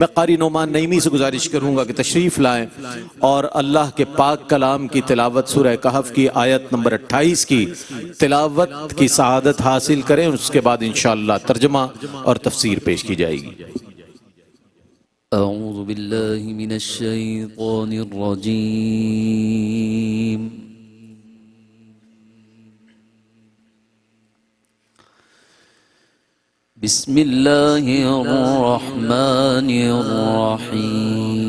میں قاری نعمان نعیمی سے گزارش کروں گا کہ تشریف لائیں اور اللہ کے پاک کلام کی تلاوت سورہ کہف کی آیت نمبر 28 کی تلاوت کی سعادت حاصل کریں، اس کے بعد انشاءاللہ ترجمہ اور تفسیر پیش کی جائے گی۔ اعوذ باللہ من الشیطان الرجیم۔ بسم اللہ الرحمن الرحیم۔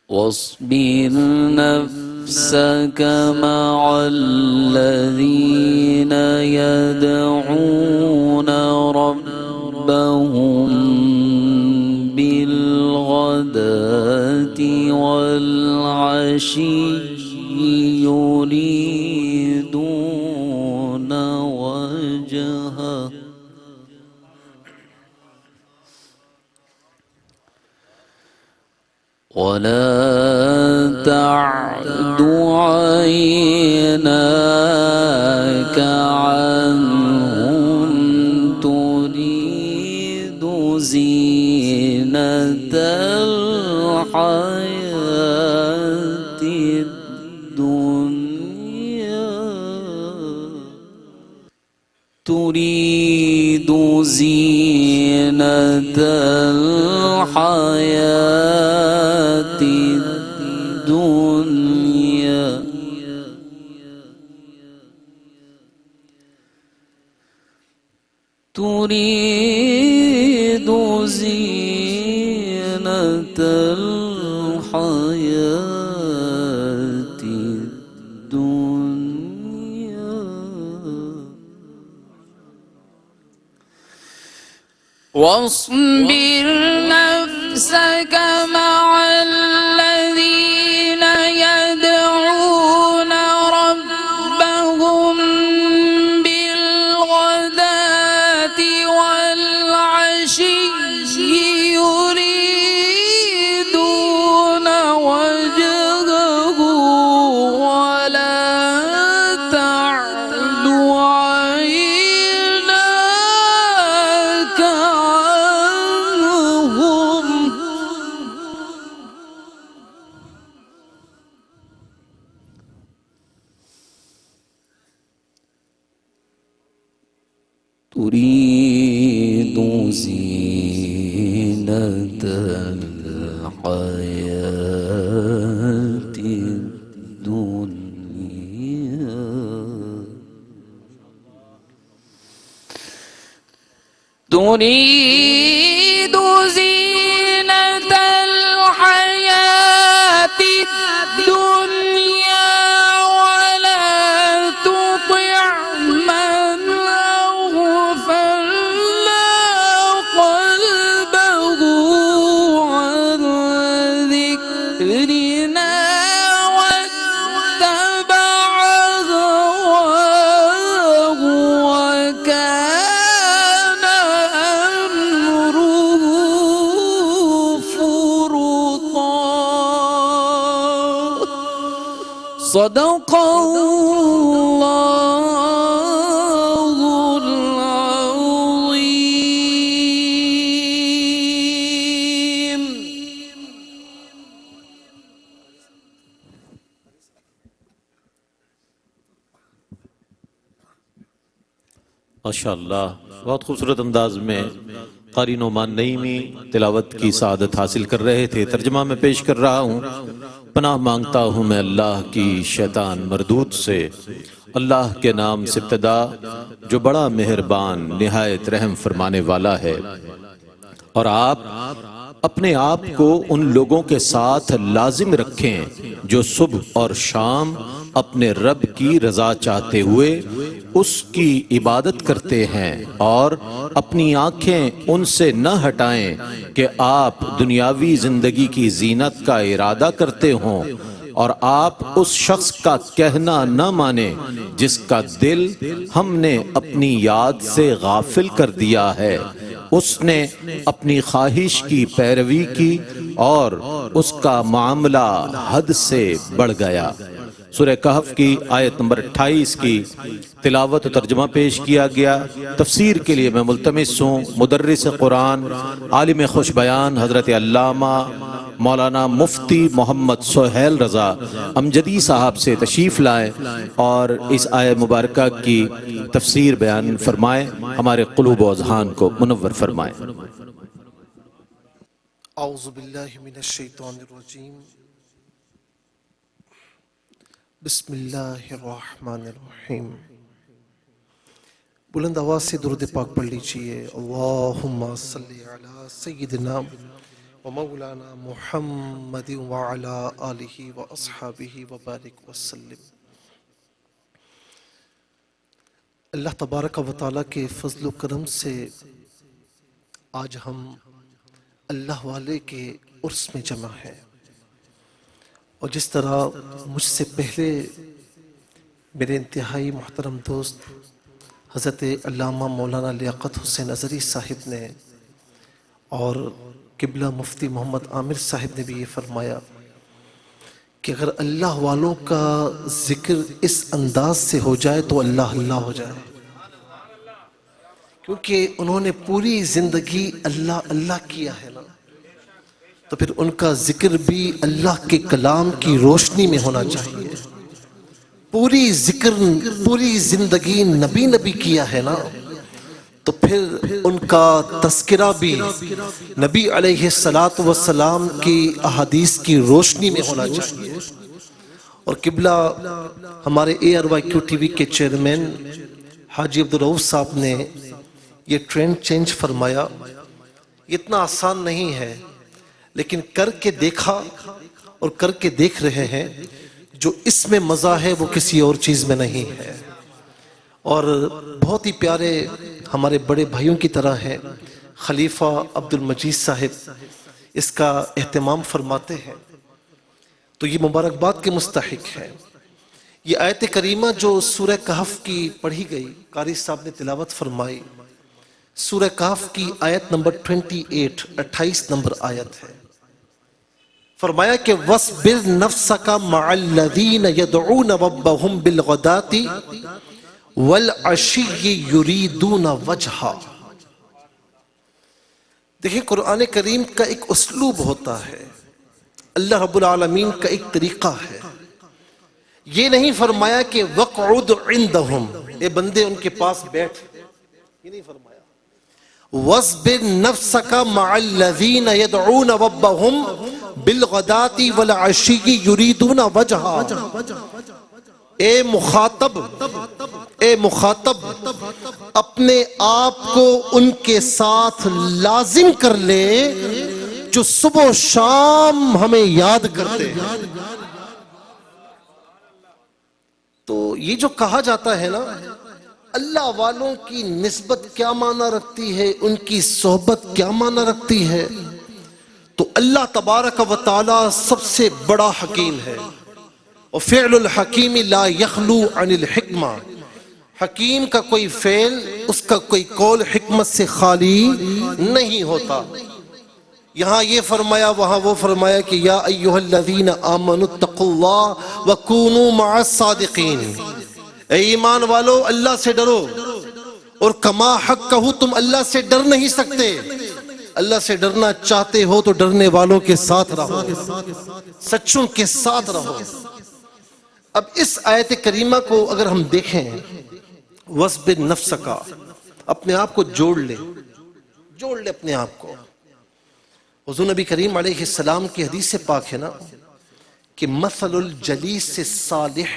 واصبر نفسك مع الذين يدعون ربهم بالغداة والعشي يريدون وجهه ولا تعد عيناك عنهم تريد زينة الحياة الدنيا تريد زينة الحياة الدنيا تريد زينة الحياة الدنيا واصبر نفسك مع الذين يدعون ربهم بالغداة والعشي يريدون وجهه ولا تعد عيناك عنهم تريد زينة الحياة الدنيا تريد زينة الحياة الدنيا ولا تطع من أغفلنا قلبه عن ذكرنا واتبع هواه وكان أمره فرطا صدق الله العظيم۔ ماشاءاللہ بہت خوبصورت انداز میں قاری نعمان نعیمی تلاوت کی سعادت حاصل کر رہے تھے۔ ترجمہ میں پیش کر رہا ہوں۔ پناہ مانگتا ہوں میں اللہ کی شیطان مردود سے، اللہ کے نام سے ابتدا جو بڑا مہربان نہایت رحم فرمانے والا ہے۔ اور آپ اپنے آپ کو ان لوگوں کے ساتھ لازم رکھیں جو صبح اور شام اپنے رب کی رضا چاہتے ہوئے اس کی عبادت کرتے ہیں، اور اپنی آنکھیں ان سے نہ ہٹائیں کہ آپ دنیاوی زندگی کی زینت کا ارادہ کرتے ہوں، اور آپ اس شخص کا کہنا نہ مانیں جس کا دل ہم نے اپنی یاد سے غافل کر دیا ہے، اس نے اپنی خواہش کی پیروی کی اور اس کا معاملہ حد سے بڑھ گیا۔ سورہ کہف کی آیت نمبر 28 کی تلاوت و ترجمہ پیش کیا گیا۔ تفسیر کے لیے میں ملتمس ہوں مدرس قرآن عالم خوش بیان حضرت علامہ مولانا مفتی محمد سہیل رضا امجدی صاحب سے تشریف لائیں اور اس آیت مبارکہ کی تفسیر بیان فرمائیں، ہمارے قلوب و اذہان کو منور فرمائیں۔ اعوذ باللہ من الشیطان الرجیم، بسم اللہ الرحمن الرحیم۔ بلند آواز سے درود پاک پڑھ لیجئے۔ اللہم صلی علی سیدنا و مولانا محمد وعلی آلہ و اصحابہ وبارک وسلم۔ اللہ تبارک و تعالیٰ کے فضل و کرم سے آج ہم اللہ والے کے عرس میں جمع ہیں، اور جس طرح مجھ سے پہلے میرے انتہائی محترم دوست حضرت علامہ مولانا لیاقت حسین ازہری صاحب نے اور قبلہ مفتی محمد عامر صاحب نے بھی یہ فرمایا کہ اگر اللہ والوں کا ذکر اس انداز سے ہو جائے تو اللہ اللہ ہو جائے، کیونکہ انہوں نے پوری زندگی اللہ اللہ کیا ہے نا، تو پھر ان کا ذکر بھی اللہ کے کلام کی روشنی میں ہونا چاہیے۔ پوری زندگی نبی نبی کیا ہے نا، تو پھر ان کا تذکرہ بھی نبی علیہ السلام کی احادیث کی روشنی میں ہونا چاہیے۔ اور قبلہ ہمارے ARYQ ٹی وی کے چیئرمین حاجی عبدالرؤف صاحب نے یہ ٹرینڈ چینج فرمایا۔ اتنا آسان نہیں ہے، لیکن کر کے دیکھا اور کر کے دیکھ رہے ہیں، جو اس میں مزہ ہے وہ کسی اور چیز میں نہیں ہے۔ اور بہت ہی پیارے ہمارے بڑے بھائیوں کی طرح ہیں، خلیفہ عبد المجید صاحب اس کا اہتمام فرماتے ہیں، تو یہ مبارکباد کے مستحق ہے۔ یہ آیت کریمہ جو سورہ کہف کی پڑھی گئی، قاری صاحب نے تلاوت فرمائی، سورہ کہف کی آیت نمبر 28 نمبر آیت ہے۔ فرمایا کہ وَاصْبِرْ نَفْسَكَ مَعَ الَّذِينَ يَدْعُونَ رَبَّهُمْ بِالْغَدَاةِ وَالْعَشِيِّ يُرِيدُونَ وَجْهَهُ۔ دیکھیں قرآن کریم کا ایک اسلوب ہوتا ہے، اللہ رب العالمین کا ایک طریقہ ہے۔ یہ نہیں فرمایا کہ وَقْعُدْ عِنْدَهُمْ، اے بندے ان کے پاس بیٹھ، یہ نہیں فرمایا۔ وَاصْبِرْ نَفْسَكَ مَعَ الَّذِينَ يَدْعُونَ رَبَّهُمْ بِالْغَدَاةِ وَالْعَشِيِّ يُرِيدُونَ وَجْهَهُ۔ اے مخاطب اپنے آپ کو ان کے ساتھ لازم کر لے جو صبح و شام ہمیں یاد کرتے ہیں۔ تو یہ جو کہا جاتا ہے نا، اللہ والوں کی نسبت کیا معنی رکھتی ہے، ان کی صحبت کیا معنی رکھتی ہے، تو اللہ تبارک و تعالی سب سے بڑا حکیم ہے، اور فعل الحکیم لا یخلو عن الحکمہ، حکیم کا کوئی فعل، اس کا کوئی قول حکمت سے خالی نہیں ہوتا۔ یہاں یہ فرمایا، وہاں وہ فرمایا کہ یا ایہا الذین آمنوا اتقوا اللہ وکونوا مع الصادقین، اے ایمان والو اللہ سے ڈرو، اور کما حق کہو، تم اللہ سے ڈر نہیں سکتے، اللہ سے ڈرنا چاہتے ہو تو ڈرنے والوں کے ساتھ رہو، سچوں کے ساتھ رہو۔ اب اس آیت کریمہ کو اگر ہم دیکھیں، وَاصْبِرْ نَفْسَكَ، اپنے آپ کو جوڑ لے اپنے آپ کو۔ حضور نبی کریم علیہ السلام کی حدیث پاک ہے نا کہ مثل الجلیس الصالح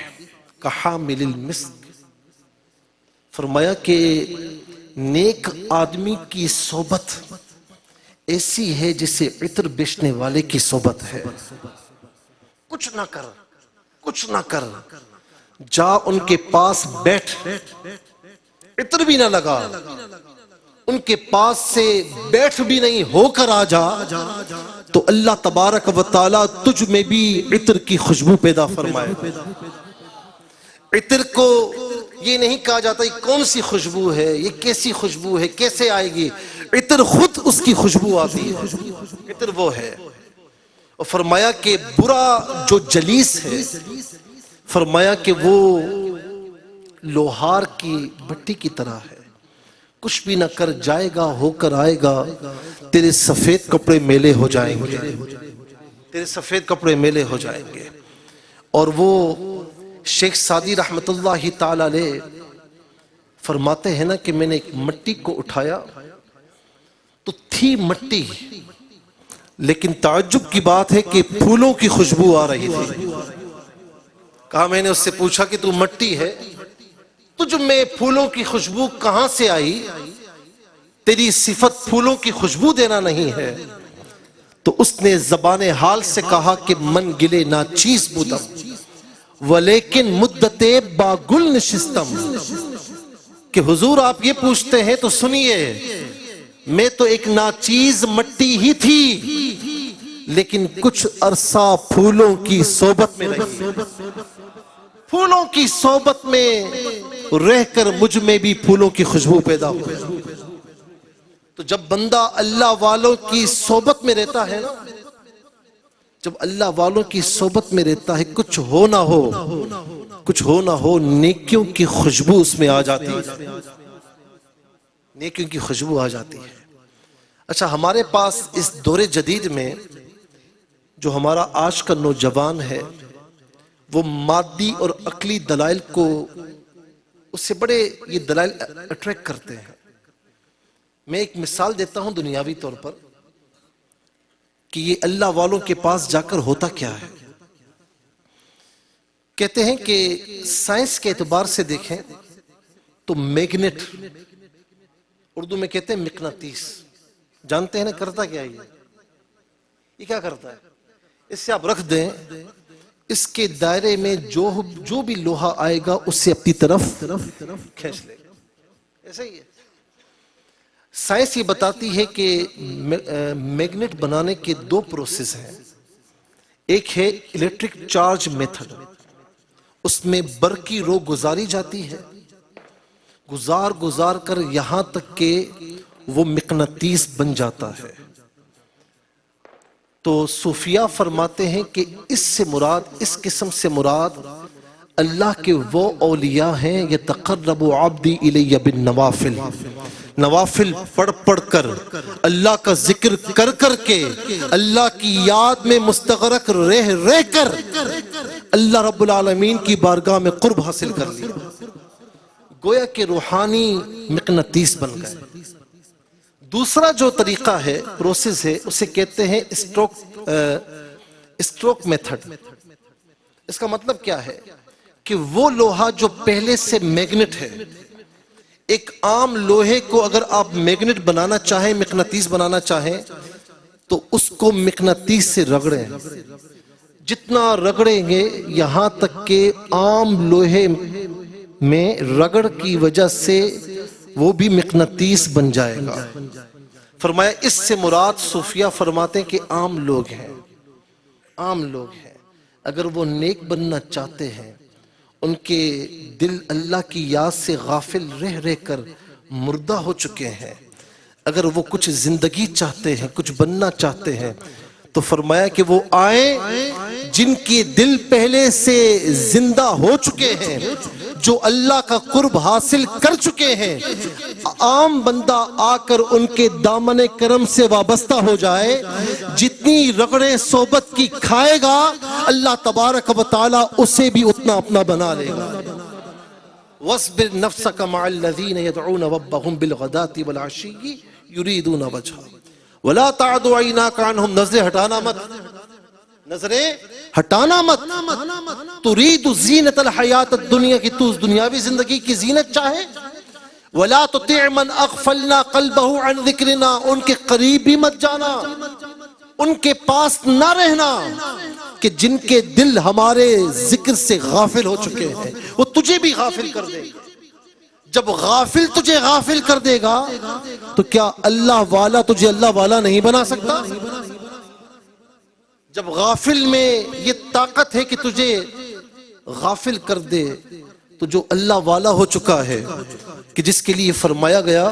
کحامل المسک، فرمایا کہ نیک آدمی کی صحبت ایسی ہے جسے عطر بیچنے والے کی صحبت ہے۔ کچھ نہ کر، جا ان کے پاس بیٹھ، عطر بھی نہ لگا، ان کے پاس سے بیٹھ بھی نہیں، ہو کر آ جا، تو اللہ تبارک و تعالی تجھ میں بھی عطر کی خوشبو پیدا فرمائے۔ عطر کو یہ نہیں کہا جاتا یہ کون سی خوشبو ہے، یہ کیسی خوشبو ہے، کیسے آئے گی. عطر خود اس کی خوشبو آتی ہے، عطر وہ ہے. اور فرمایا کہ برا جو جلیس ہے، فرمایا کہ وہ لوہار کی بٹی کی طرح ہے، کچھ بھی نہ کر جائے گا، ہو کر آئے گا، تیرے سفید کپڑے میلے ہو جائیں گے، تیرے سفید کپڑے میلے ہو جائیں گے. اور وہ شیخ سعدی رحمت اللہ تعالی علیہ فرماتے ہیں نا کہ میں نے ایک مٹی کو اٹھایا تو تھی مٹی، لیکن تعجب کی بات ہے کہ پھولوں کی خوشبو آ رہی تھی. کہا میں نے اس سے پوچھا کہ تو مٹی ہے، تجھ میں پھولوں کی خوشبو کہاں سے آئی؟ تیری صفت پھولوں کی خوشبو دینا نہیں ہے. تو اس نے زبان حال سے کہا کہ من گلے نا چیز بودم ولیکن مدت با گل نشستم. کہ حضور آپ یہ پوچھتے ہیں تو سنیے، میں تو ایک ناچیز مٹی ہی تھی، لیکن کچھ عرصہ پھولوں کی صحبت میں رہی، پھولوں کی صحبت میں رہ کر مجھ میں بھی پھولوں کی خوشبو پیدا ہوئی. تو جب بندہ اللہ والوں کی صحبت میں رہتا ہے نا، جب اللہ والوں کی صحبت میں رہتا ہے، کچھ ہو نہ ہو، کچھ ہو نہ ہو، نیکیوں کی خوشبو اس میں آ جاتی ہے، نیکیوں کی خوشبو آ جاتی ہے. اچھا، ہمارے پاس اس دور جدید میں جو ہمارا آج کا نوجوان ہے، وہ مادی اور عقلی دلائل کو، اس سے بڑے یہ دلائل اٹریکٹ کرتے ہیں. میں ایک مثال دیتا ہوں دنیاوی طور پر کہ یہ اللہ والوں کے پاس جا کر ہوتا کیا ہے. کہتے ہیں کہ سائنس کے اعتبار سے دیکھیں تو میگنیٹ، اردو میں کہتے ہیں مقناطیس، جانتے ہیں نا کرتا کیا یہ کیا کرتا ہے؟ اس سے آپ رکھ دیں، اس کے دائرے میں جو بھی لوہا آئے گا اس سے اپنی طرف کھینچ لے گا. ایسا ہی ہے. سائنس یہ بتاتی ہے کہ میگنیٹ بنانے کے دو پروسیس ہیں. ایک ہے الیکٹرک چارج میتھڈ، اس میں برقی رو گزاری جاتی ہے، گزار کر یہاں تک کہ وہ مقناطیس بن جاتا ہے. تو صوفیاء فرماتے ہیں کہ اس سے مراد، اس قسم سے مراد اللہ کے وہ اولیاء ہیں یتقرب عبدی الی بالنوافل، نوافل پڑھ کر، اللہ کا ذکر کر کے، اللہ کی یاد میں مستغرق رہ کر اللہ رب العالمین کی بارگاہ میں قرب حاصل کر لیا، گویا کہ روحانی مقناطیس بن گئے. دوسرا جو طریقہ ہے، پروسیس ہے، اسے کہتے ہیں اسٹروک میتھڈ. اس کا مطلب کیا ہے کہ وہ لوہا جو پہلے سے میگنیٹ ہے، ایک عام لوہے کو اگر آپ میگنیٹ بنانا چاہیں، مقناطیس بنانا چاہیں، تو اس کو مقناطیس سے رگڑیں، جتنا رگڑیں گے یہاں تک کہ عام لوہے میں رگڑ کی وجہ سے وہ بھی مقناطیس بن جائے گا. فرمایا اس سے مراد صوفیاء فرماتے ہیں کہ عام لوگ ہیں، عام لوگ ہیں، اگر وہ نیک بننا چاہتے ہیں، ان کے دل اللہ کی یاد سے غافل رہ کر مردہ ہو چکے ہیں، اگر وہ کچھ زندگی چاہتے ہیں، کچھ بننا چاہتے ہیں، تو فرمایا کہ وہ آئیں جن کے دل پہلے سے زندہ ہو چکے ہیں، جو اللہ کا قرب حاصل کر چکے ہیں. عام بندہ آ کر ان کے دامن کرم سے وابستہ ہو جائے، جتنی رگڑیں صحبت کی کھائے گا، اللہ تبارک و تعالی اسے بھی اتنا اپنا بنا لے گا. وَاصْبِرْ نَفْسَكَ مَعَ الَّذِينَ يَدْعُونَ رَبَّهُمْ بِالْغَدَاةِ وَالْعَشِيِّ يُرِيدُونَ وَجْهَهُ وَلَا تَعْدُ عَيْنَاكَ عَنْهُمْ. نظریں ہٹانا مت، نظریں ہٹانا مت. تُرِيدُ زِينَةَ الْحَيَاةِ الدُّنْيَا کی تو دنیاوی زندگی کی زینت چاہے. وَلَا تُطِعْ مَنْ أَغْفَلْنَا قَلْبَهُ عَنْ ذِكْرِنَا. ان کے قریب بھی مت جانا، ان کے پاس نہ رہنا کہ جن کے دل ہمارے ذکر سے غافل ہو چکے ہیں، وہ تجھے بھی غافل کر دے گا. جب غافل تجھے غافل کر دے گا تو کیا اللہ والا تجھے اللہ والا نہیں بنا سکتا؟ جب غافل میں یہ طاقت ہے کہ تجھے غافل کر دے، تو جو اللہ والا ہو چکا ہے کہ جس کے لیے فرمایا گیا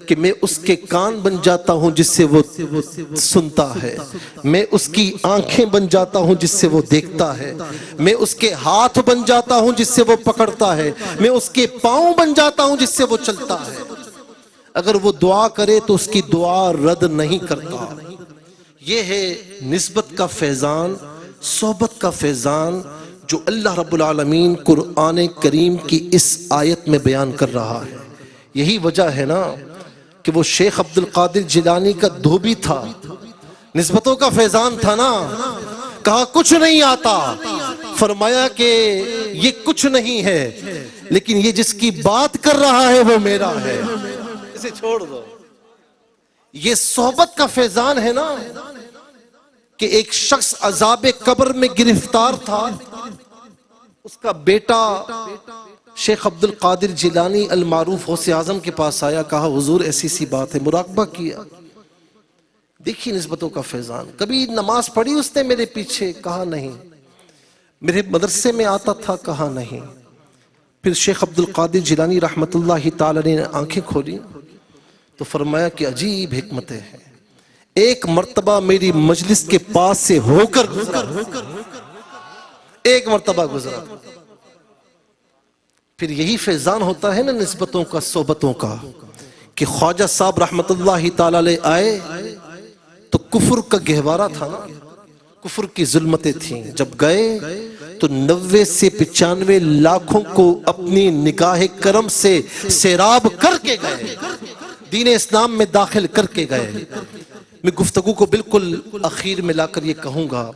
کہ میں اس کے کان بن جاتا ہوں جس سے وہ سنتا ہے، میں اس کی آنکھیں بن جاتا ہوں جس سے وہ دیکھتا ہے، میں اس کے ہاتھ بن جاتا ہوں جس سے وہ پکڑتا ہے، میں اس کے پاؤں بن جاتا ہوں جس سے وہ چلتا ہے، اگر وہ دعا کرے تو اس کی دعا رد نہیں کرتا۔ یہ ہے نسبت کا فیضان، صحبت کا فیضان جو اللہ رب العالمین قرآن کریم کی اس آیت میں بیان کر رہا ہے۔ یہی وجہ ہے نا کہ وہ شیخ عبد القادر جیلانی کا دھوبی تھا، نسبتوں کا فیضان تھا نا، کہا کچھ نہیں آتا، فرمایا کہ یہ کچھ نہیں ہے لیکن یہ جس کی بات کر رہا ہے وہ میرا ہے، اسے چھوڑ دو۔ یہ صحبت کا فیضان ہے نا کہ ایک شخص عذاب قبر میں گرفتار تھا، اس کا بیٹا شیخ عبد القادر جیلانی المعروف غوث اعظم کے پاس آیا، کہا حضور ایسی سی بات ہے، مراقبہ کیا، دیکھی نسبتوں کا فیضان، کبھی نماز پڑھی اس نے میرے پیچھے؟ کہا نہیں۔ میرے مدرسے میں آتا تھا؟ کہا نہیں۔ پھر شیخ عبد القادر جیلانی رحمت اللہ تعالی نے آنکھیں کھولی تو فرمایا کہ عجیب حکمتیں ہیں، ایک مرتبہ میری مجلس کے پاس سے ہو کر گزرا، ایک مرتبہ گزرا۔ پھر یہی فیضان ہوتا ہے نا نسبتوں کا، صحبتوں کا، کہ خواجہ صاحب رحمت اللہ تعالی علیہ آئے تو کفر کا گہوارہ تھا نا، کفر کی ظلمتیں تھیں، جب گئے تو 90 سے 95 لاکھوں کو اپنی نگاہ کرم سے سیراب کر کے گئے، دین اسلام میں داخل کر کے گئے۔ میں گفتگو کو بالکل اخیر میں لا کر یہ کہوں گا،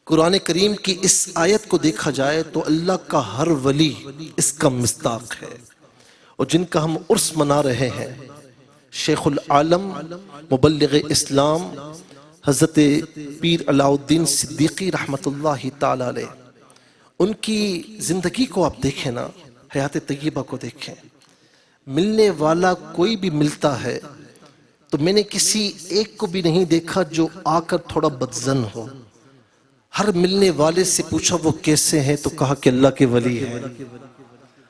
قرآن کریم کی اس آیت کو دیکھا جائے تو اللہ کا ہر ولی اس کا مصداق ہے، اور جن کا ہم عرس منا رہے ہیں، شیخ العالم مبلغ اسلام حضرت پیر علاء الدین صدیقی رحمت اللہ تعالی علیہ، ان کی زندگی کو آپ دیکھیں نا، حیات طیبہ کو دیکھیں، ملنے والا کوئی بھی ملتا ہے تو میں نے کسی ایک کو بھی نہیں دیکھا جو آ کر تھوڑا بدظن ہو، ہر ملنے والے سے پوچھا وہ کیسے ہیں تو کہا کہ اللہ کے ولی ہیں۔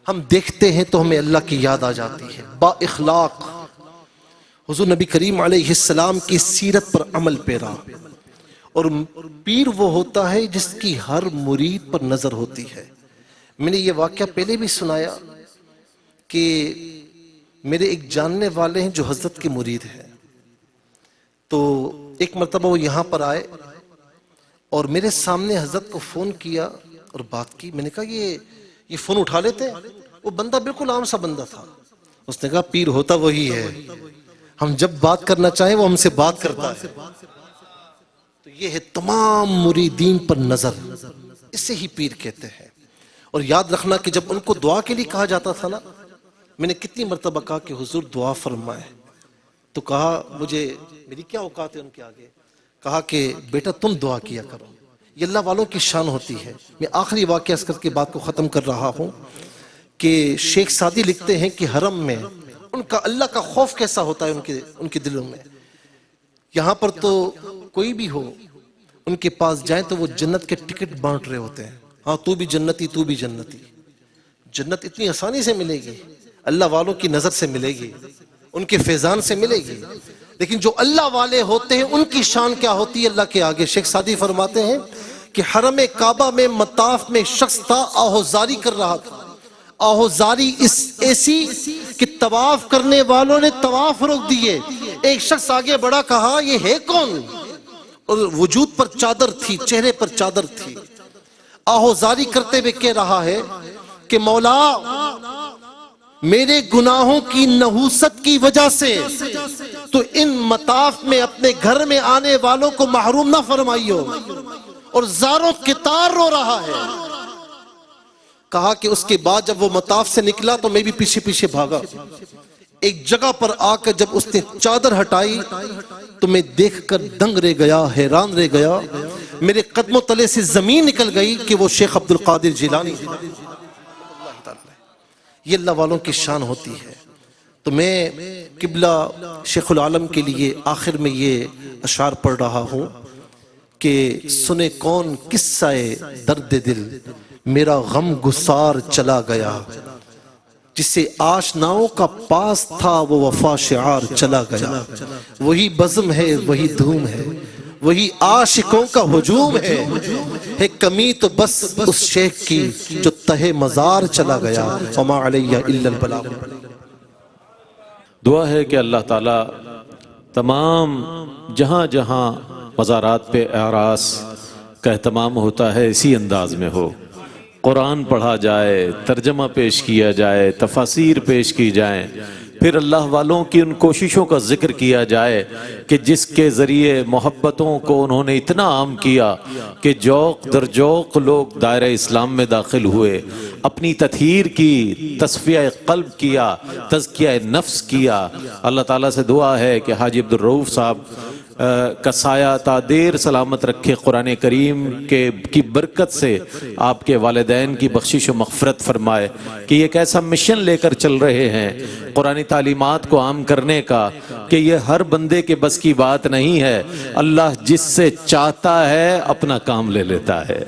ہم دیکھتے ہیں تو ہمیں اللہ کی یاد آ جاتی ہے، با اخلاق، حضور نبی کریم علیہ السلام کی سیرت پر عمل پیرا، اور پیر وہ ہوتا ہے جس کی ہر مرید پر نظر ہوتی ہے۔ میں نے یہ واقعہ پہلے بھی سنایا کہ میرے ایک جاننے والے ہیں جو حضرت کے مرید ہیں، تو ایک مرتبہ وہ یہاں پر آئے اور میرے سامنے حضرت کو فون کیا اور بات کی۔ میں نے کہا یہ فون اٹھا لیتے ہیں؟ وہ بندہ بالکل عام سا بندہ تھا، اس نے کہا پیر ہوتا وہی ہے، ہم جب بات کرنا چاہیں وہ ہم سے بات کرتا ہے۔ تو یہ ہے تمام مریدین پر نظر، اسے ہی پیر کہتے ہیں۔ اور یاد رکھنا کہ جب ان کو دعا کے لیے کہا جاتا تھا نا، میں نے کتنی مرتبہ کہا کہ حضور دعا فرمائے، تو کہا مجھے میری کیا اوقات ہے ان کے آگے، کہا کہ بیٹا تم دعا کیا کرو، یہ اللہ والوں کی شان ہوتی ہے۔ میں آخری واقعہ اس کر کے بات کو ختم کر رہا ہوں کہ شیخ سعدی لکھتے ہیں کہ حرم میں ان کا اللہ کا خوف کیسا ہوتا ہے ان کے دلوں میں، یہاں پر تو کوئی بھی ہو ان کے پاس جائیں تو وہ جنت کے ٹکٹ بانٹ رہے ہوتے ہیں، ہاں تو بھی جنتی، تو بھی جنتی۔ جنت اتنی آسانی سے ملے گی؟ اللہ والوں کی نظر سے ملے گی، ان کے فیضان سے ملے گی، لیکن جو اللہ والے ہوتے ہیں ان کی شان کیا ہوتی ہے اللہ کے آگے۔ شیخ سعدی فرماتے ہیں کہ حرم کعبہ میں مطاف میں شخص تھا، آہوزاری کر رہا تھا، آہوزاری ایسی کہ طواف کرنے والوں نے طواف روک دیے، ایک شخص آگے بڑھا، کہا یہ ہے کون؟ اور وجود پر چادر تھی، چہرے پر چادر تھی، آہوزاری کرتے ہوئے کہہ رہا ہے کہ مولا میرے گناہوں کی نحوست کی وجہ سے تو ان مطاف میں اپنے گھر میں آنے والوں کو محروم نہ فرمائیو، اور زاروں کتار رو رہا ہے۔ کہا کہ اس کے بعد جب وہ مطاف سے نکلا تو میں بھی پیچھے پیچھے بھاگا، ایک جگہ پر آ کر جب اس نے چادر ہٹائی تو میں دیکھ کر دنگ رہ گیا، حیران رہ گیا، میرے قدموں تلے سے زمین نکل گئی کہ وہ شیخ عبد القادر جیلانی۔ یہ اللہ والوں کی شان ہوتی ہے۔ تو میں قبلہ شیخ العالم کے لیے آخر میں یہ اشعار پڑھ رہا ہوں کہ سنے کون قصہ درد دل، میرا غم گسار چلا گیا، جسے آشناؤں کا پاس تھا وہ وفا شعار چلا گیا۔ وہی بزم ہے، وہی دھوم ہے، وہی عاشقوں کا ہجوم ہے کمی تو بس اس شیخ کی جو تہ مزار چلا گیا۔ وما علیہ الا البلاغ۔ دعا ہے کہ اللہ تعالیٰ تمام جہاں جہاں مزارات پہ اعراس کا اہتمام ہوتا ہے اسی انداز میں ہو، قرآن پڑھا جائے، ترجمہ پیش کیا جائے، تفاسیر پیش کی جائیں، پھر اللہ والوں کی ان کوششوں کا ذکر کیا جائے کہ جس کے ذریعے محبتوں کو انہوں نے اتنا عام کیا کہ جوق در جوق لوگ دائرہ اسلام میں داخل ہوئے، اپنی تطہیر کی، تصفیہ قلب کیا، تزکیہ نفس کیا۔ اللہ تعالیٰ سے دعا ہے کہ حاجی عبدالرؤف صاحب کا سایہ تا دیر سلامت رکھے، قرآن کریم کی برکت سے آپ کے والدین کی بخشش و مغفرت فرمائے کہ یہ ایک ایسا مشن لے کر چل رہے ہیں قرآن تعلیمات کو عام کرنے کا کہ یہ ہر بندے کے بس کی بات نہیں ہے، اللہ جس سے چاہتا ہے اپنا کام لے لیتا ہے۔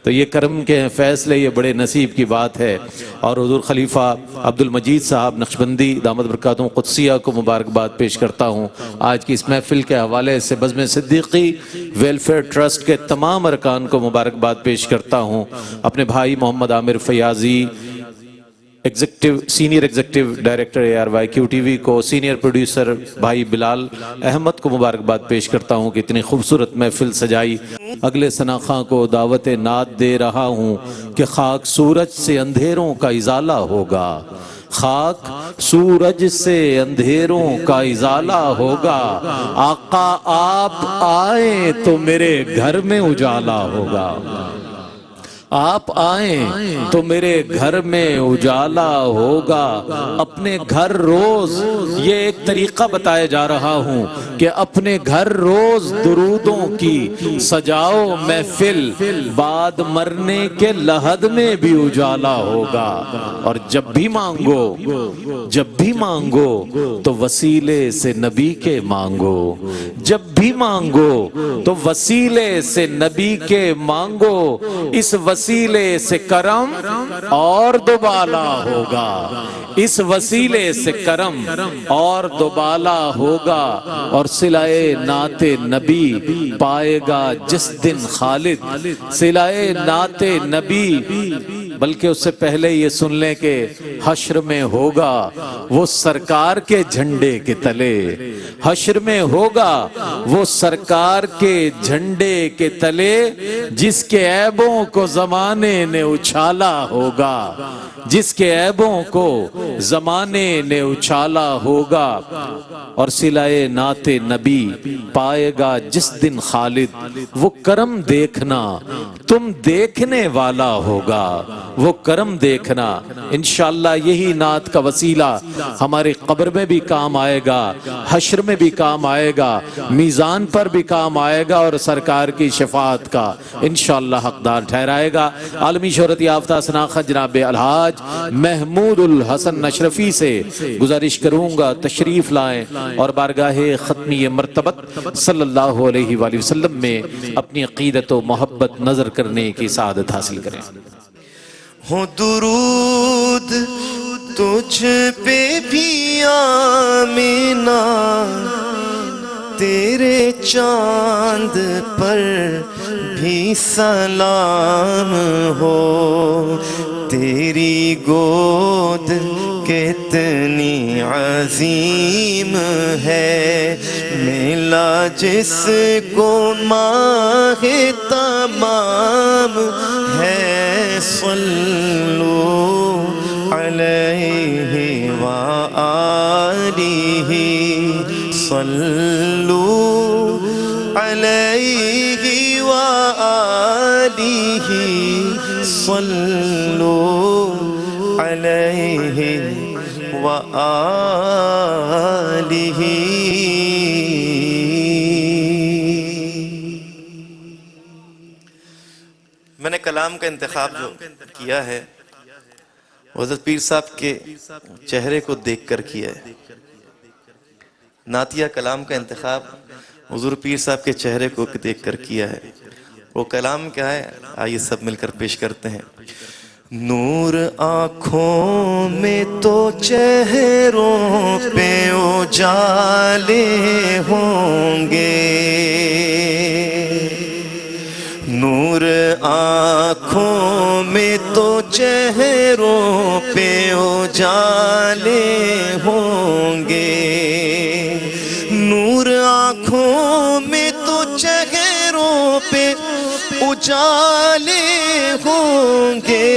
تو یہ کرم کے ہیں فیصلے، یہ بڑے نصیب کی بات ہے۔ اور حضور خلیفہ عبد المجید صاحب نقشبندی دامت برکاتہم قدسیہ کو مبارکباد پیش کرتا ہوں۔ آج کی اس محفل کے حوالے سے بزم صدیقی ویلفیئر ٹرسٹ کے تمام ارکان کو مبارکباد پیش کرتا ہوں۔ اپنے بھائی محمد عامر فیاضی سینئر ایگزیکٹو ڈائریکٹر ARYQTV کو، سینئر پروڈیوسر بھائی بلال احمد کو مبارکباد پیش کرتا ہوں کہ اتنی خوبصورت محفل سجائی۔ اگلے ثناخواں کو دعوت نعت دے رہا ہوں کہ خاک سورج سے اندھیروں کا ازالہ ہوگا، خاک سورج سے اندھیروں کا ازالہ ہوگا، آقا آپ آئیں تو میرے گھر میں اجالا ہوگا، آپ آئیں تو میرے گھر میں اجالا ہوگا۔ اپنے گھر روز، یہ ایک طریقہ بتایا جا رہا ہوں کہ اپنے گھر روز درودوں کی سجاؤ محفل، بعد مرنے کے لحد میں بھی اجالا ہوگا۔ اور جب بھی مانگو تو وسیلے سے نبی کے مانگو، جب بھی مانگو تو وسیلے سے نبی کے مانگو، اس وسیلے سے کرم اور دوبالا ہوگا، اس وسیلے سے کرم اور دوبالا ہوگا۔ اور صلائے نعت نبی پائے گا جس دن خالد، صلائے نعت نبی، بلکہ اس سے پہلے یہ سن لیں کہ حشر میں ہوگا وہ سرکار کے جھنڈے کے تلے، حشر میں ہوگا وہ سرکار کے جھنڈے کے تلے، جس کے عیبوں کو زمانے نے اچھالا ہوگا، جس کے عیبوں کو زمانے نے اچھالا ہوگا۔ اور صلائے نعت نبی پائے گا جس دن خالد، وہ کرم دیکھنا تم دیکھنے والا ہوگا، وہ کرم دیکھنا۔ انشاءاللہ یہی نعت کا وسیلہ ہمارے قبر میں بھی کام آئے گا، حشر میں بھی کام آئے گا، میزان پر بھی کام آئے گا، اور سرکار کی شفاعت کا انشاءاللہ حقدار ٹھہرائے گا۔ عالمی شہرت یافتہ سناخت جناب الحاج محمود الحسن نشرفی سے گزارش کروں گا تشریف لائیں اور بارگاہ ختمی مرتبت صلی اللہ علیہ وآلہ وسلم میں اپنی عقیدت و محبت نظر کرنے کی سعادت حاصل کریں۔ ہو درود تجھ پہ بھی آمینہ، تیرے چاند پر بھی سلام ہو، تیری گود کتنی عظیم ہے، ملا جس کو ماہ تمام ہے، صلو علیہ وآلہ، صلو علیہ وآلہ، صلو علیہ وآلہ۔ میں نے کلام کا انتخاب جو کیا ہے حضرت پیر صاحب کے چہرے کو دیکھ کر کیا ہے۔ نعتیہ کلام کا انتخاب حضور پیر صاحب کے چہرے کو دیکھ کر کیا ہے۔ وہ کلام کیا ہے؟ آئیے سب مل کر پیش کرتے ہیں. نور آنکھوں میں تو چہروں پہ اجالے ہوں گے، نور آنکھوں میں تو چہروں پہ اجالے ہوں گے، نور آنکھوں میں تو چہروں پہ اجالے ہوں گے،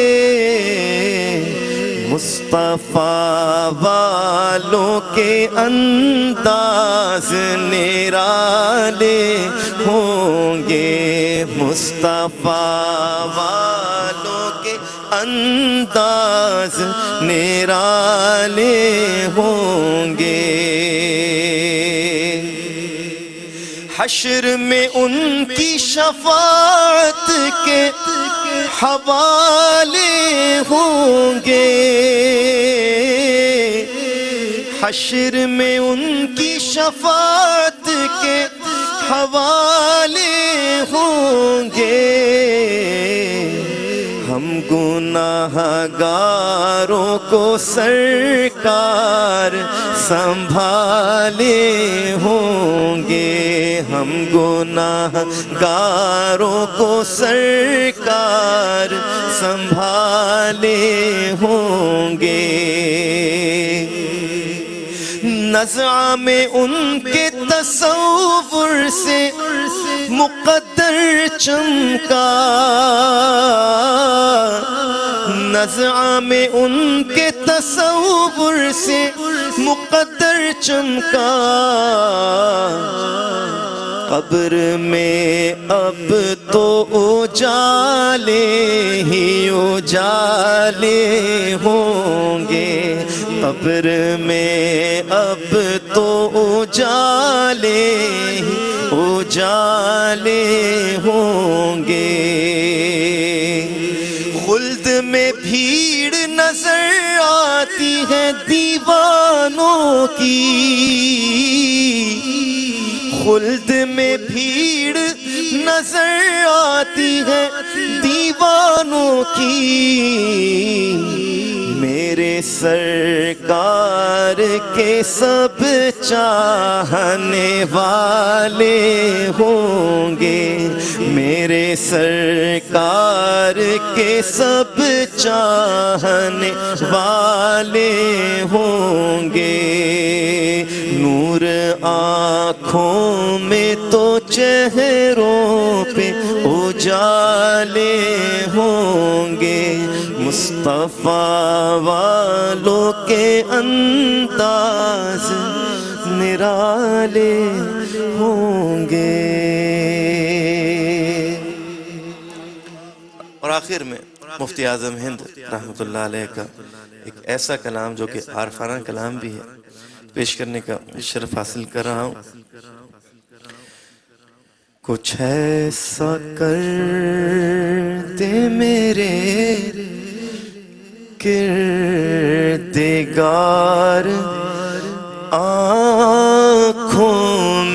مصطفیٰ والوں کے انداز نرالے ہوں گے، مصطفیٰ والوں کے انداز نرالے ہوں گے، حشر میں ان کی شفاعت کے حوالے ہوں گے، حشر میں ان کی شفاعت کے حوالے ہوں گے، ہم گناہ گاروں کو سرکار سنبھالے ہوں گے، ہم گناہ گاروں کو سرکار سنبھالے ہوں گے، نزع میں ان کے تصور سے مقدر چمکا، نزع میں ان کے تصور سے مقدر چمکا، قبر میں اب تو اجالے ہی اجالے ہوں گے، قبر میں اب تو اجالے ہی اجالے ہوں گے، خلد میں بھیڑ نظر آتی ہے دیوانوں کی، خلد میں بھیڑ نظر آتی ہے دیوانوں کی، میرے سرکار کے سب چاہنے والے ہوں گے، میرے سرکار کے سب چاہنے والے ہوں گے، نور آنکھوں میں تو چہروں پہ اجالے ہوں گے، مصطفیٰ والوں کے انداز نرالے ہوں گے۔ اور آخر میں مفتی اعظم ہند رحمۃ اللہ علیہ کا ایک ایسا کلام جو کہ عارفانہ کلام بھی ہے، پیش کرنے کا شرف حاصل کر رہا ہوں۔ کچھ ایسا کر دے میرے کردگار آنکھوں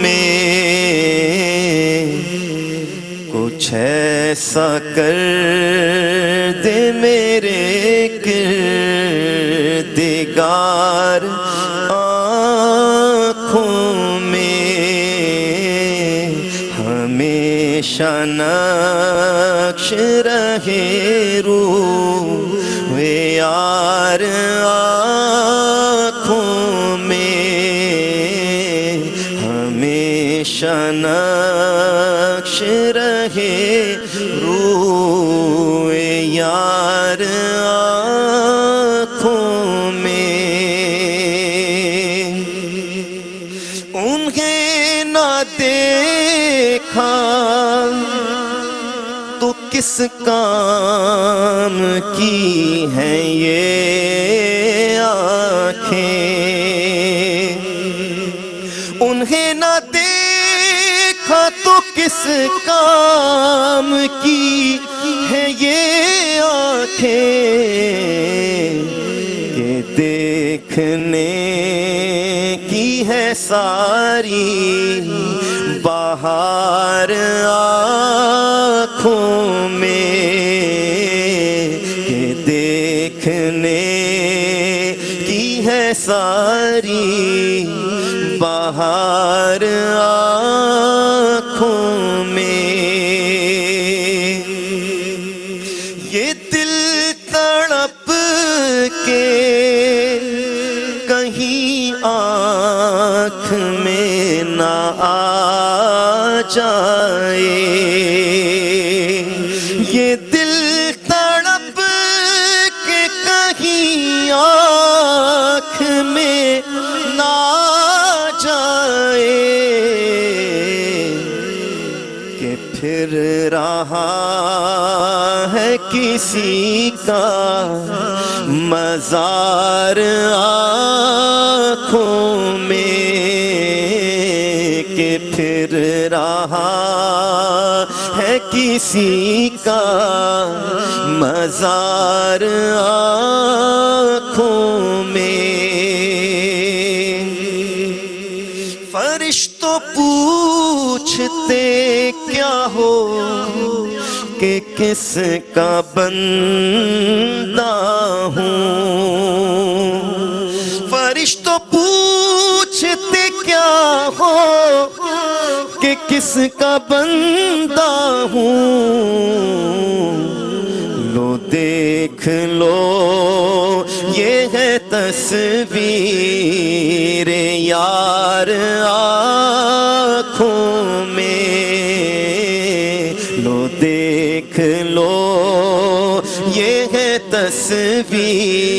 میں، کچھ ایسا کر دے میرے کردگار آنکھوں میں، ہمیشہ نقش رہے روح یار آنکھوں میں، ہمیشہ نقش رہے روح یار آنکھوں میں، انہیں نہ دیکھا تو کس کام کی ہیں یہ آنکھیں، انہیں نہ دیکھا تو کس کام کی ہیں یہ آنکھیں، کہ دیکھنے کی ہے ساری بہار آنکھوں ساری بہار آنکھوں میں، یہ دل تڑپ کے کہیں آنکھ میں نہ آ جائے، یہ دل تڑپ کے کہیں آنکھ میں نہ جائے، کہ پھر رہا ہے کسی کا مزار آنکھوں میں، کہ پھر رہا ہے کسی کا مزار آنکھوں میں۔ فرشتوں پوچھتے کیا ہو کہ کس کا بندہ ہوں، فرشتوں پوچھتے کیا ہو کہ کس کا بندہ ہوں، لو دیکھ لو یہ ہے تصویر یار آنکھوں میں، لو دیکھ لو یہ ہے تصویر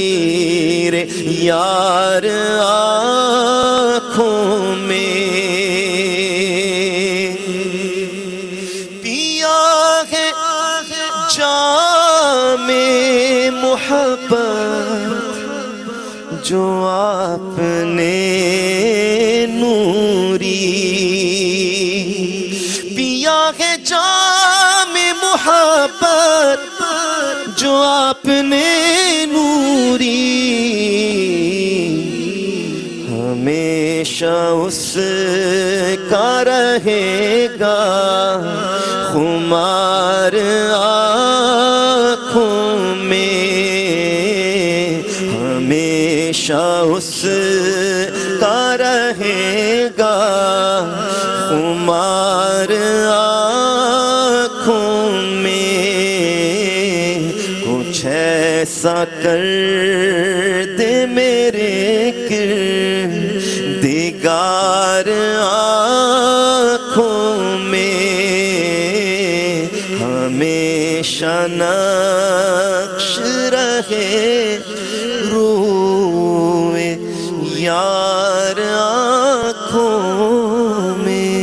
یار آنکھوں میں۔ پیا ہے جام محبت جو آپ نے نوری، پیا ہے جام محبت جو آپ نے نوری، ہمیشہ اس کا رہے گا خمار آنکھوں میں، ہمیشہ اس کا رہے گا خمار آنکھوں میں، کچھ ایسا کر دے میرے کردگار آنکھوں میں، ہمیشہ نقش رہے روئے یار آنکھوں میں۔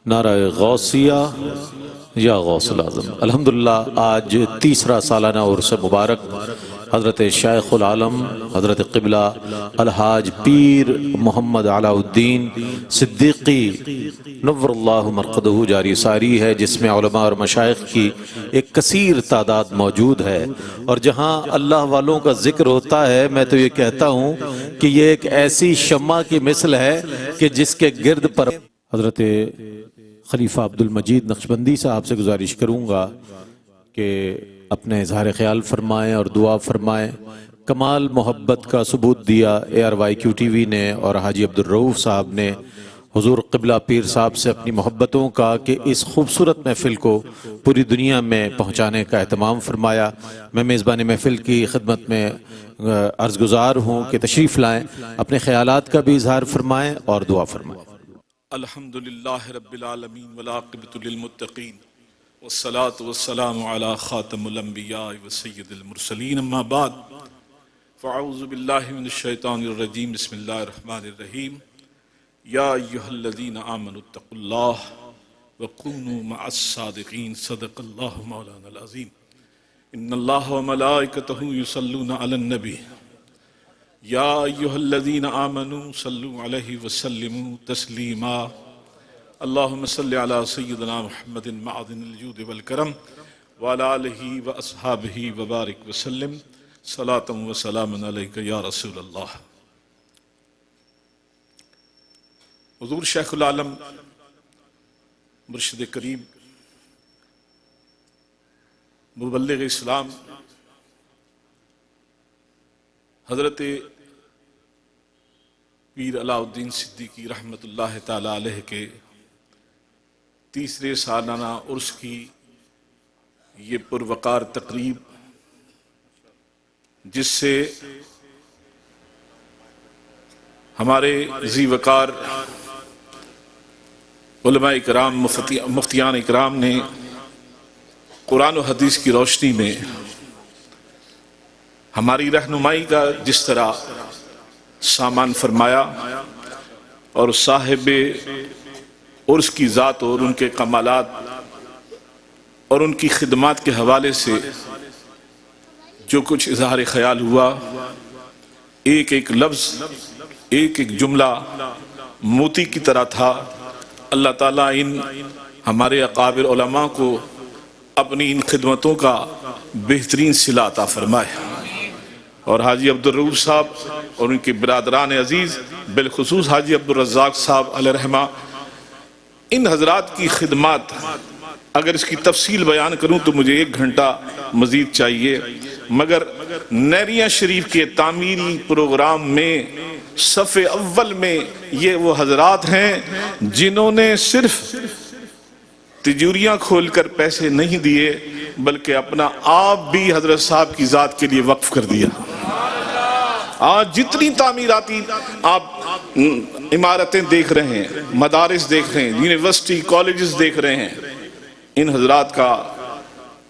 نعرہ غوثیہ یا غوث العظم۔ الحمدللہ آج تیسرا سالانہ عرس مبارک حضرت شیخ العالم حضرت قبلہ الحاج پیر محمد علاء الدین صدیقی نور اللہ مرقدہ جاری ساری ہے، جس میں علماء اور مشائخ کی ایک کثیر تعداد موجود ہے، اور جہاں اللہ والوں کا ذکر ہوتا ہے میں تو یہ کہتا ہوں کہ یہ ایک ایسی شمع کی مثل ہے کہ جس کے گرد پر حضرت خلیفہ عبد المجید نقشبندی صاحب سے گزارش کروں گا کہ اپنے اظہار خیال فرمائیں اور دعا فرمائیں۔ کمال محبت کا ثبوت دیا ARYQ-TV نے اور حاجی عبدالرؤوف صاحب نے حضور قبلہ پیر صاحب سے اپنی محبتوں کا کہ اس خوبصورت محفل کو پوری دنیا میں پہنچانے کا اہتمام فرمایا۔ میں میزبان محفل کی خدمت میں عرض گزار ہوں کہ تشریف لائیں، اپنے خیالات کا بھی اظہار فرمائیں اور دعا فرمائیں۔ الحمدللہ رب العالمین والعاقبۃ للمتقین والصلاة والسلام علی خاتم الانبیاء وسید المرسلین، اما بعد فاعوذ باللہ من الشیطان الرجیم، بسم اللہ الرحمن الرحیم۔ یا ایہا الذین آمنوا اتقوا اللہ وکونوا مع الصادقین، صدق اللہ مولانا العظیم۔ ان اللہ وملائکتہ یصلون علی النبی، یا ایہا الذین آمنوا صلوا علیہ وسلموا تسلیما۔ اللہم صلی علی سیدنا محمد معدن الجود والکرم وعلی آلہ واصحابہ وبارک وسلم، صلاۃ وسلام علیک یا رسول اللہ۔ حضور شیخ العالم مرشد کریم مبلغ اسلام حضرت پیر علاء الدین صدیقی رحمۃ اللہ تعالی علیہ کے تیسرے سالانہ عرس کی یہ پروقار تقریب، جس سے ہمارے ذی وقار علماء اکرام، مفتیان اکرام نے قرآن و حدیث کی روشنی میں ہماری رہنمائی کا جس طرح سامان فرمایا، اور صاحب عرس کی ذات اور ان کے کمالات اور ان کی خدمات کے حوالے سے جو کچھ اظہار خیال ہوا، ایک ایک لفظ، ایک ایک جملہ موتی کی طرح تھا۔ اللہ تعالیٰ ان ہمارے اکابر علماء کو اپنی ان خدمتوں کا بہترین صلہ عطا فرمائے، اور حاجی عبدالرؤوف صاحب اور ان کے برادران عزیز، بالخصوص حاجی عبدالرزاق صاحب علیہ رحمہ، ان حضرات کی خدمات اگر اس کی تفصیل بیان کروں تو مجھے 1 گھنٹہ مزید چاہیے، مگر نیریاں شریف کے تعمیری پروگرام میں صف اول میں یہ وہ حضرات ہیں جنہوں نے صرف تجوریاں کھول کر پیسے نہیں دیے، بلکہ اپنا آپ بھی حضرت صاحب کی ذات کے لیے وقف کر دیا۔ آج جتنی تعمیراتی آپ عمارتیں دیکھ رہے ہیں، مدارس دیکھ رہے ہیں، یونیورسٹی کالجز دیکھ رہے ہیں، ان حضرات کا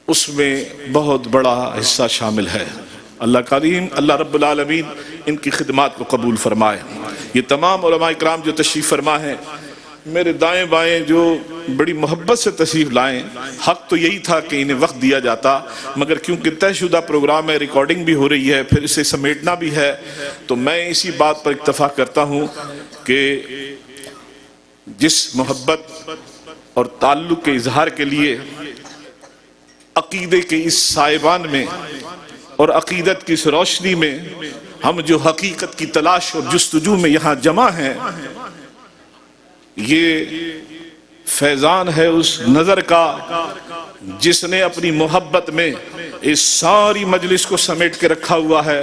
اس میں بہت بڑا حصہ شامل ہے۔ اللہ کریم، اللہ رب العالمین ان کی خدمات کو قبول فرمائے۔ یہ تمام علماء اکرام جو تشریف فرما ہیں، میرے دائیں بائیں جو بڑی محبت سے تشریف لائیں، حق تو یہی تھا کہ انہیں وقت دیا جاتا، مگر کیونکہ طے شدہ پروگرام ہے، ریکارڈنگ بھی ہو رہی ہے، پھر اسے سمیٹنا بھی ہے، تو میں اسی بات پر اکتفا کرتا ہوں کہ جس محبت اور تعلق کے اظہار کے لیے عقیدے کے اس سائبان میں اور عقیدت کی اس روشنی میں ہم جو حقیقت کی تلاش اور جستجو میں یہاں جمع ہیں، یہ فیضان ہے اس نظر کا جس نے اپنی محبت میں اس ساری مجلس کو سمیٹ کے رکھا ہوا ہے،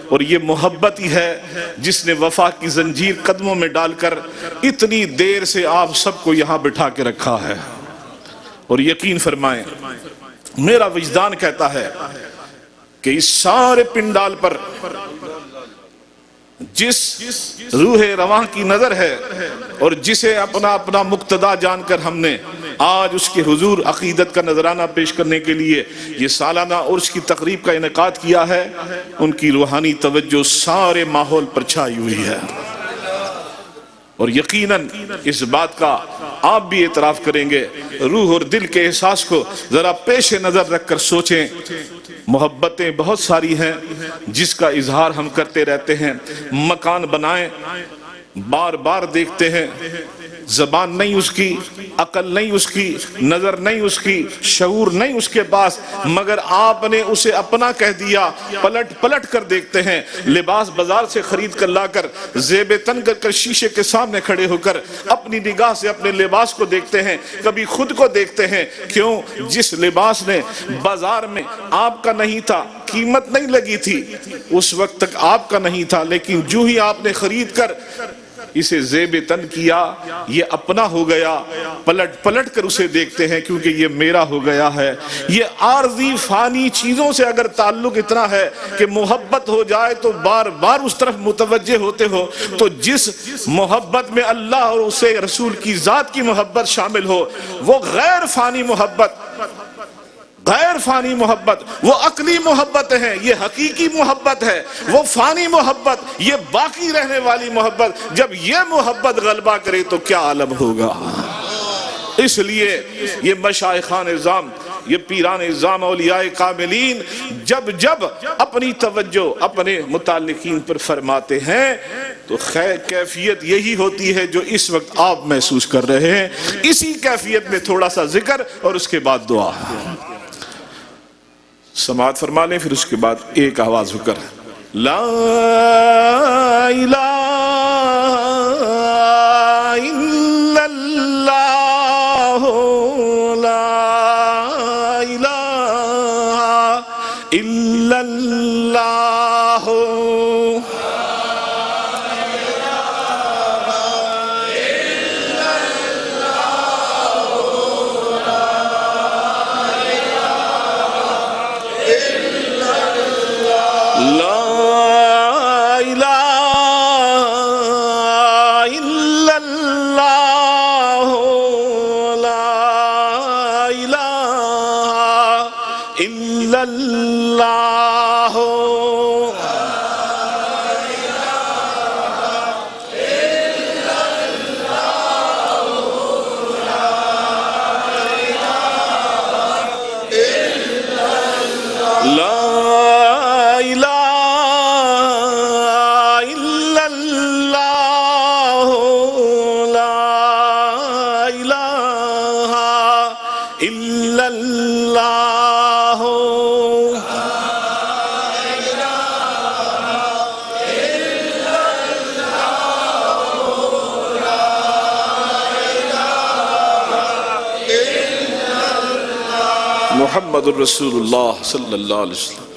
اور یہ محبت ہی ہے جس نے وفا کی زنجیر قدموں میں ڈال کر اتنی دیر سے آپ سب کو یہاں بٹھا کے رکھا ہے۔ اور یقین فرمائیں، میرا وجدان کہتا ہے کہ اس سارے پنڈال پر جس روح رواں کی نظر ہے اور جسے اپنا اپنا مقتدا جان کر ہم نے آج اس کے حضور عقیدت کا نذرانہ پیش کرنے کے لیے یہ سالانہ عرس کی تقریب کا انعقاد کیا ہے، ان کی روحانی توجہ سارے ماحول پر چھائی ہوئی ہے، اور یقیناً اس بات کا آپ بھی اعتراف کریں گے۔ روح اور دل کے احساس کو ذرا پیش نظر رکھ کر سوچیں، محبتیں بہت ساری ہیں جس کا اظہار ہم کرتے رہتے ہیں، مکان بنائیں، بار بار دیکھتے ہیں، زبان نہیں اس کی، عقل نہیں اس کی، نظر نہیں اس کی، شعور نہیں اس کے پاس، مگر آپ نے اسے اپنا کہہ دیا۔ پلٹ پلٹ کر دیکھتے ہیں، لباس بازار سے خرید کر لا کر زیب تن کر کر شیشے کے سامنے کھڑے ہو کر اپنی نگاہ سے اپنے لباس کو دیکھتے ہیں، کبھی خود کو دیکھتے ہیں۔ کیوں؟ جس لباس نے بازار میں آپ کا نہیں تھا، قیمت نہیں لگی تھی، اس وقت تک آپ کا نہیں تھا، لیکن جو ہی آپ نے خرید کر اسے زیب تن کیا، یہ اپنا ہو گیا۔ پلٹ پلٹ کر اسے دیکھتے ہیں کیونکہ یہ میرا ہو گیا ہے۔ یہ عارضی فانی چیزوں سے اگر تعلق اتنا ہے کہ محبت ہو جائے تو بار بار اس طرف متوجہ ہوتے ہو، تو جس محبت میں اللہ اور اسے رسول کی ذات کی محبت شامل ہو، وہ غیر فانی محبت، غیر فانی محبت، وہ عقلی محبت ہے، یہ حقیقی محبت ہے، وہ فانی محبت، یہ باقی رہنے والی محبت۔ جب یہ محبت غلبہ کرے تو کیا عالم ہوگا۔ اس لیے یہ مشائخان اعظام، یہ پیران اعظام، اولیاء کاملین جب جب اپنی توجہ اپنے متعلقین پر فرماتے ہیں تو کیفیت یہی ہوتی ہے جو اس وقت آپ محسوس کر رہے ہیں۔ اسی کیفیت میں تھوڑا سا ذکر اور اس کے بعد دعا، سماعت فرما لیں، پھر اس کے بعد ایک آواز ہو کر لا الہ الا اللہ، لا الہ الا اللہ، إلا الله لا إله إلا الله لا إله إلا الله محمد رسول اللہ صلی اللہ علیہ وسلم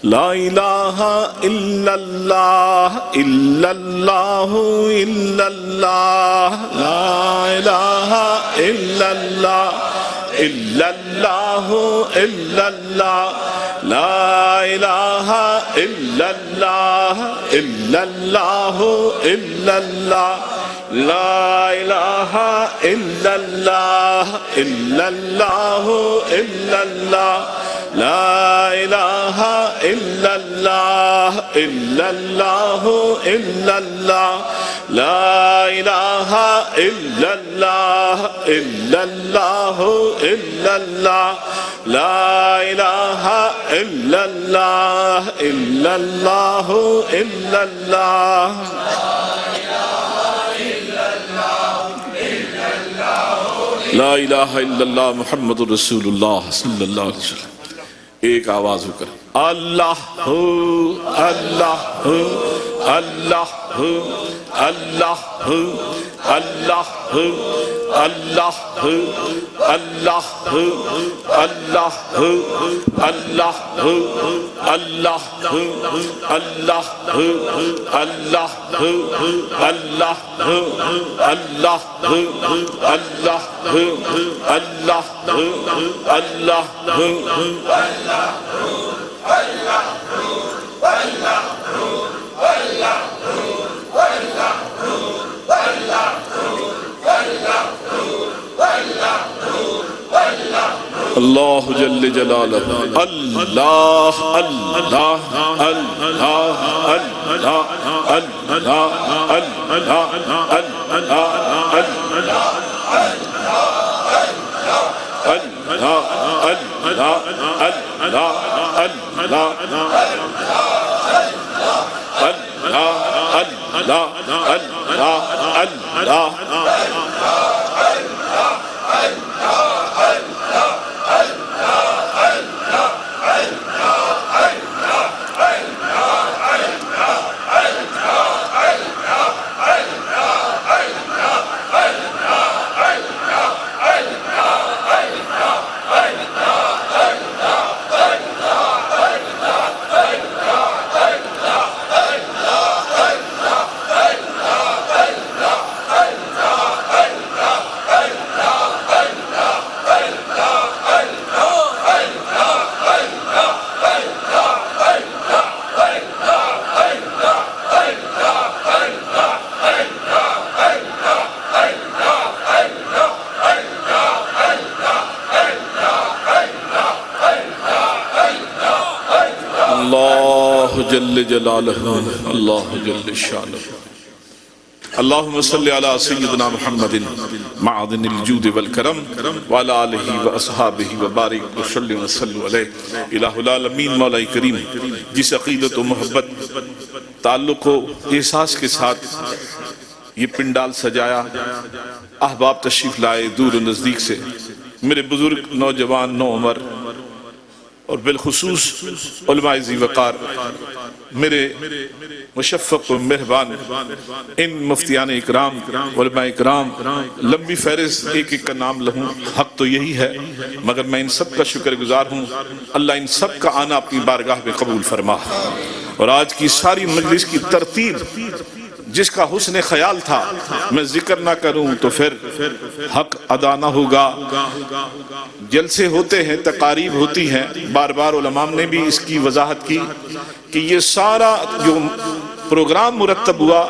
لا الہ الا اللہ الا اللہ الا اللہ لا الہ الا اللہ الا اللہ الا اللہ لا الہ الا اللہ الا اللہ الا اللہ لا الہ الا اللہ الا اللہ الا اللہ لا الہ الا اللہ الا اللہ الا اللہ لا الہ الا اللہ الا اللہ الا اللہ لا الہ الا اللہ الا اللہ الا اللہ لا الہ الا اللہ محمد رسول اللہ صلی اللہ علیہ وسلم ایک آواز ہو کر اللہ اللہ اللہ اللہ اللہ اللہ اللہ اللہ اللہ اللہ اللہ اللہ اللہ اللہ اللہ اللہ جل جلالہ اللہ اللہ اللہ اللہ اللہ جل جلالہ اللہ جل شانہ اللہم صلی علی سیدنا محمد معدن الجود والکرم وعلی آلہ واصحابہ وبارک وسلم وسلم علیہ الہ العالمین مولا کریم جس عقیدت و محبت تعلق و احساس کے ساتھ یہ پنڈال سجایا احباب تشریف لائے دور و نزدیک سے میرے بزرگ نوجوان نو عمر اور بالخصوص علماء ذی وقار میرے مشفق و مہربان ان مفتیان اکرام علماء اکرام لمبی فہرست ایک ایک کا نام لہوں حق تو یہی ہے مگر میں ان سب کا شکر گزار ہوں اللہ ان سب کا آنا اپنی بارگاہ میں قبول فرما اور آج کی ساری مجلس کی ترتیب جس کا حسن خیال تھا میں ذکر نہ کروں تو پھر حق ادا نہ ہوگا جلسے ہوتے ہیں تقاریب ہوتی ہیں بار بار علماء نے بھی اس کی وضاحت کی کہ یہ سارا جو پروگرام مرتب ہوا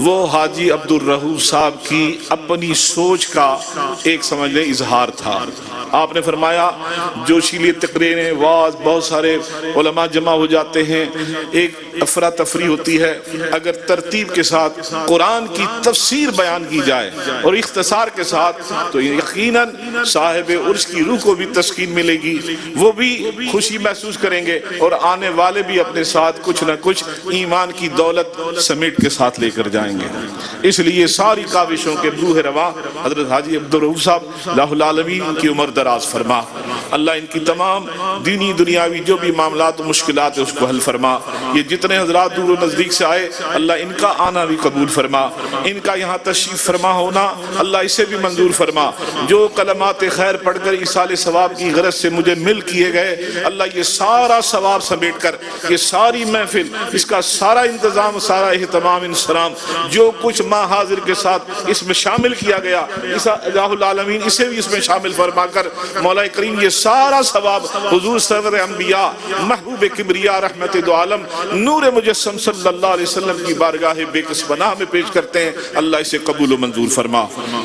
وہ حاجی عبد الرؤف صاحب کی اپنی سوچ کا ایک سمجھ لیں اظہار تھا۔ آپ نے فرمایا جوشیلی تقریریں واعظ بہت سارے علماء جمع ہو جاتے ہیں، ایک افراتفری ہوتی ہے، اگر ترتیب کے ساتھ قرآن کی تفسیر بیان کی جائے اور اختصار کے ساتھ تو یقیناً صاحب عرش کی روح کو بھی تسکین ملے گی، وہ بھی خوشی محسوس کریں گے اور آنے والے بھی اپنے ساتھ کچھ نہ کچھ ایمان کی دولت سمیٹ کے ساتھ لے کر جائیں گے۔ اس لیے ساری کاوشوں کے روح رواں حضرت حاجی عبد الرؤف صاحب اللہ العالمین کی عمر دراز فرما، اللہ ان کی تمام دینی دنیاوی جو بھی معاملات و مشکلات ہیں اس کو حل فرما۔ یہ جتنے حضرات دور و نزدیک سے آئے اللہ ان کا آنا بھی قبول فرما، ان کا یہاں تشریف فرما ہونا اللہ اسے بھی منظور فرما۔ جو کلمات خیر پڑھ کر ایصال ثواب کی غرض سے مجھے مل کیے گئے اللہ یہ سارا ثواب سمیٹ کر یہ ساری محفل اس کا سارا انتظام سارا اہتمام انسلام جو کچھ ماں حاضر کے ساتھ اس میں شامل کیا گیا الہ العالمین اسے بھی اس میں شامل فرما کر مولا کریم یہ سارا ثواب حضور سرور انبیاء محبوب کبریا رحمت دو عالم نور مجسم صلی اللہ علیہ وسلم کی بارگاہ بے کس پناہ میں پیش کرتے ہیں، اللہ اسے قبول و منظور فرما۔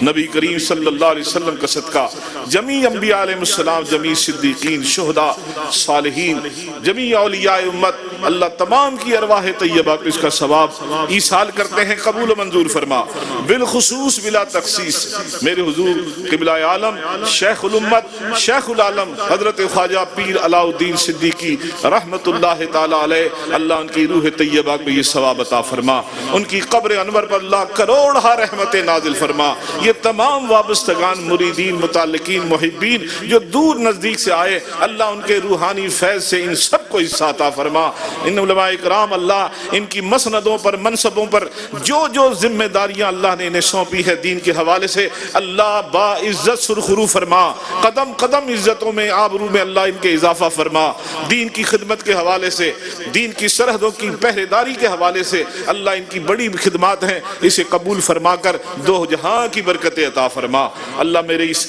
نبی کریم صلی اللہ علیہ وسلم کا صدقہ جمیع انبیاء علیہ السلام، جمیع صدیقین، شہداء، صالحین، جمیع اولیاء امت اللہ تمام کی ارواح طیبہ کو اس کا ثواب ایصال کرتے ہیں، قبول و منظور فرما۔ بالخصوص بلا تخصیص میرے حضور قبلہ عالم شیخ الامت شیخ العالم حضرت خواجہ پیر علاء الدین صدیقی رحمت اللہ تعالی علیہ اللہ ان کی روح طیبہ کو یہ ثواب عطا فرما، ان کی قبر انور پر اللہ کروڑہ رحمت نازل فرما۔ یہ تمام وابستگان مریدین متعلقین محبین جو دور نزدیک سے آئے اللہ ان کے روحانی فیض سے ان سب کو حصہ عطا فرما۔ ان علماء اکرام اللہ ان کی مسندوں پر منصبوں پر جو جو ذمہ داریاں اللہ نے انہیں سونپی ہے دین کے حوالے سے اللہ با عزت سرخرو فرما، قدم قدم عزتوں میں آبرو میں اللہ ان کے اضافہ فرما، دین کی خدمت کے حوالے سے دین کی سرحدوں کی پہرے داری کے حوالے سے اللہ ان کی بڑی خدمات ہیں اسے قبول فرما کر دو جہاں کی برکتیں عطا فرما۔ اللہ میرے اس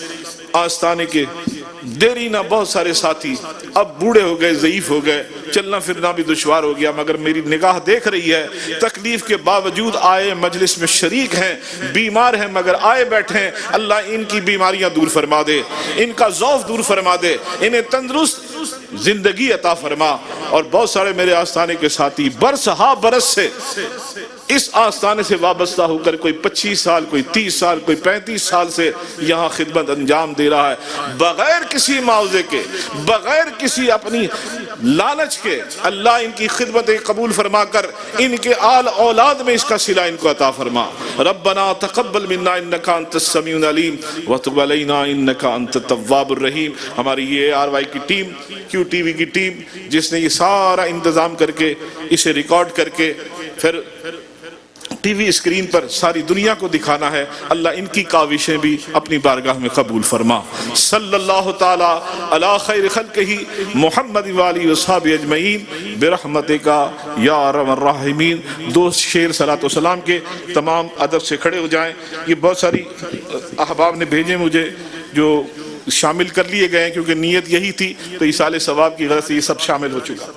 آستانے کے دیرینہ بہت سارے ساتھی اب بوڑھے ہو گئے ضعیف ہو گئے چلنا پھرنا بھی دشوار ہو گیا مگر میری نگاہ دیکھ رہی ہے تکلیف کے باوجود آئے مجلس میں شریک ہیں بیمار ہیں مگر آئے بیٹھے ہیں اللہ ان کی بیماریاں دور فرما دے ان کا ضعف دور فرما دے انہیں تندرست زندگی عطا فرما اور بہت سارے میرے آستانے کے ساتھی برس ہا برس سے اس آستانے سے وابستہ ہو کر کوئی 25 سال کوئی 30 سال کوئی 35 سال سے یہاں خدمت انجام دے رہا ہے بغیر کسی معاوضے کے بغیر کسی اپنی لالچ کے اللہ ان کی خدمت قبول فرما کر ان کے آل اولاد میں اس کا صلہ ان کو عطا فرما ربنا تقبل منا انکا انت السمیع العلیم وتب علینا انکا انت التواب الرحیم ہماری یہ RY کی ٹیم کیو ٹی وی کی ٹیم جس نے یہ سارا انتظام کر کے اسے ریکارڈ کر کے پھر ٹی وی اسکرین پر ساری دنیا کو دکھانا ہے اللہ ان کی کاوشیں بھی اپنی بارگاہ میں قبول فرما صلی اللہ تعالی علی خیر خلقہ محمد والی وصحابہ اجمعین برحمتک یا ارحم الراحمین دو شعر صلاۃ و سلام کے تمام ادب سے کھڑے ہو جائیں یہ بہت ساری احباب نے بھیجے مجھے جو شامل کر لیے گئے ہیں کیونکہ نیت یہی تھی تو ایصال ثواب کی غرض سے یہ سب شامل ہو چکا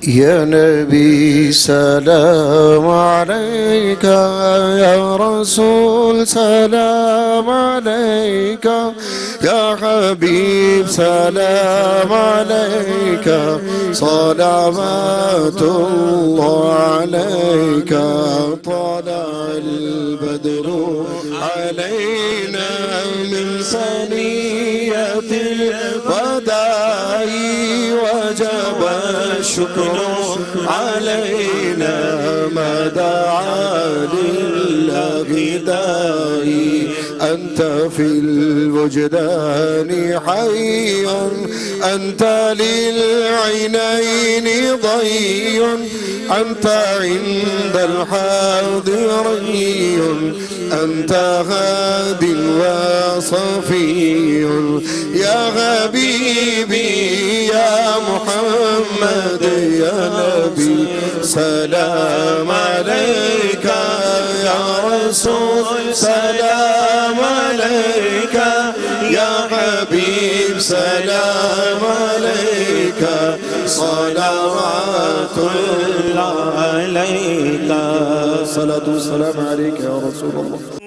يا نبي سلام عليك يا رسول سلام عليك يا حبيب سلام عليك صلوات الله عليك طلع البدر علينا من ثنية الوداع وجب الشكر علينا ما دعا لله داعي أنت في الوجدان حي أنت للعينين ضي أنت عند الحاضرين أنت هاد وصفي يا حبيبي يا محمد يا نبي سلام عليك يا رسول سلام عليك يا حبيب سلام عليك عليك صلوات الله عليك صلاة والسلام عليك يا رسول الله